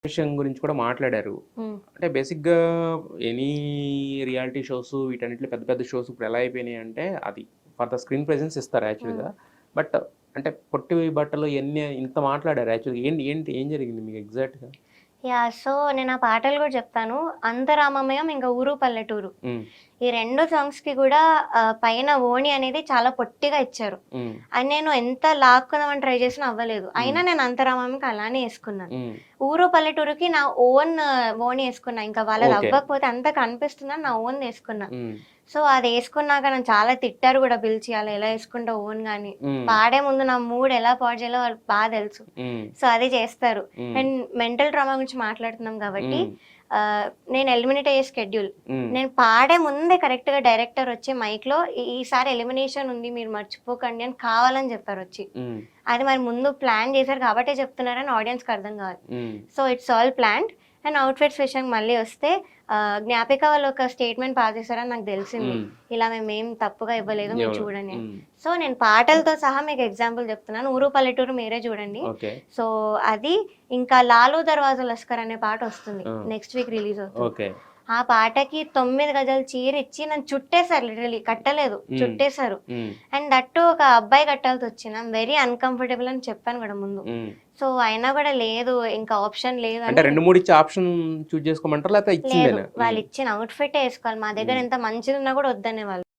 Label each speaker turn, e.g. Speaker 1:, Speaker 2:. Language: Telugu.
Speaker 1: విషయం గురించి కూడా మాట్లాడారు. అంటే బేసిక్‌గా ఎనీ రియాలిటీ షోస్ వీటన్నిటిలో పెద్ద పెద్ద షోస్ ఇప్పుడు ఎలా అయిపోయినాయి అంటే అది ఫర్ ద స్క్రీన్ ప్రెజెన్స్ ఇస్తారు యాక్చువల్‌గా. బట్ అంటే పొట్టి బట్టలు ఇయన్నీ ఇంత మాట్లాడారు యాక్చువల్‌గా ఏంటి ఏం జరిగింది మీకు ఎగ్జాక్ట్‌గా?
Speaker 2: యాహ్! సో, నేను ఆ పాటలు గూడా జెప్తాను. 'అంతరామమయం' ఇంక 'ఊరు పల్లెటూరు'
Speaker 1: హ్మ్.
Speaker 2: ఈ 2 సాంగ్స్‌కి గూడా పైన ఓణి అనేది చాలా పొట్టిగా ఇచ్చారు.
Speaker 1: హ్మ్.
Speaker 2: అది నేను ఎంత లాక్కుందామని ట్రై చేసినా అవ్వలేదు. అయినా
Speaker 1: హ్మ్.
Speaker 2: నేను 'అంతరామయంకి' అలానే యేసుకున్నాను.
Speaker 1: హ్మ్.
Speaker 2: 'ఊరు పల్లెటూరుకి' నా ఓన్ ఓణి యేసుకున్నా. ఇంకా వాళ్ళది
Speaker 1: ఓకే.
Speaker 2: అవ్వకపోతే అంతా కనిపిస్తుందని నా ఓన్‌ది యేసుకున్నా.
Speaker 1: హ్మ్.
Speaker 2: సో, అది నన్ను చాలా తిట్టారు గూడా పిలిచి, "అలా ఎలా యేసుకుంటావు ఓన్‌గా" అని.
Speaker 1: హ్మ్.
Speaker 2: పాడే ముందు నా మూడ్ ఎలా పాడు చేయాలో వాళ్ళకి తెలుసు.
Speaker 1: హ్మ్.
Speaker 2: సో, అది చేస్తారు.
Speaker 1: హ్మ్.
Speaker 2: అండ్ మెంటల్ ట్రామా గురించి మాట్లాడుతున్నాం కాబట్టి
Speaker 1: హ్మ్.
Speaker 2: నేను ఎలిమినేట్ అయ్యే షెడ్యూల్.
Speaker 1: హ్మ్.
Speaker 2: నేను పాడే ముందే కరెక్ట్‌గా డైరెక్టర్ వచ్చి మైక్‌లో ఈసారి ఎలిమినేషన్ ఉంది మీరు మర్చిపోకండి అని కావాలని చెప్పారొచ్చి.
Speaker 1: హ్మ్.
Speaker 2: అది మరి ముందు ప్లాన్ చేశారు కాబట్టే చెప్తున్నారని ఆడియన్స్‌కి అర్థం కావాలి.
Speaker 1: హ్మ్.
Speaker 2: So, it's all planned. And outfits విషయానికి మళ్ళీ వస్తే జ్ఞాపిక వాళ్ళు ఒక స్టేట్మెంట్ పాస్ చేశారని నాకు తెలిసింది.
Speaker 1: హ్మ్.
Speaker 2: ఇలా మేమేం తప్పుగా ఇవ్వలేదు మీరు
Speaker 1: ఎవరు?
Speaker 2: చూడండి అని.
Speaker 1: హ్మ్.
Speaker 2: సో, నేను పాటలతో సహా మీకు ఎగ్జాంపుల్ చెప్తున్నాను. 'ఊరు పల్లెటూరు' మీరే చూడండి.
Speaker 1: ఓకే.
Speaker 2: సో, అది ఇంకా 'లాలు దర్వాజా లస్కర్' అనే పాటొస్తుంది.
Speaker 1: ఆ!
Speaker 2: నెక్స్ట్ వీక్ రిలీజ్ అవుతుంది.
Speaker 1: ఓకే.
Speaker 2: ఆ పాటకి 9 గజాల చీర ఇచ్చి నన్ను చుట్టేసారు లిటరల్లీ. కట్టలేదు.
Speaker 1: హ్మ్.
Speaker 2: చుట్టేసారు.
Speaker 1: హ్మ్.
Speaker 2: అండ్ దట్ టూ ఒక అబ్బాయి కట్టాల్సొచ్చింది. ఐయామ్ వెరీ అన్‌కంఫర్టబుల్ అని చెప్పాను గూడా ముందు.
Speaker 1: హ్మ్.
Speaker 2: సో, అయినా గూడా లేదు ఇంకా ఆప్షన్
Speaker 1: అంటే
Speaker 2: లేదని
Speaker 1: 2, 3 ఇచ్చి ఆప్షన్ చూజ్ చేసుకోమంటారా? లేకపోతే
Speaker 2: లేదు.
Speaker 1: ఇచ్చిందేనా? హ్మ్.
Speaker 2: వాళ్ళిచ్చిన అవుట్‌ఫిట్టే ఏసుకోవాలి. మా దగ్గర
Speaker 1: హ్మ్.
Speaker 2: ఎంత మంచిదున్నా గూడా వద్దనేవాళ్ళు.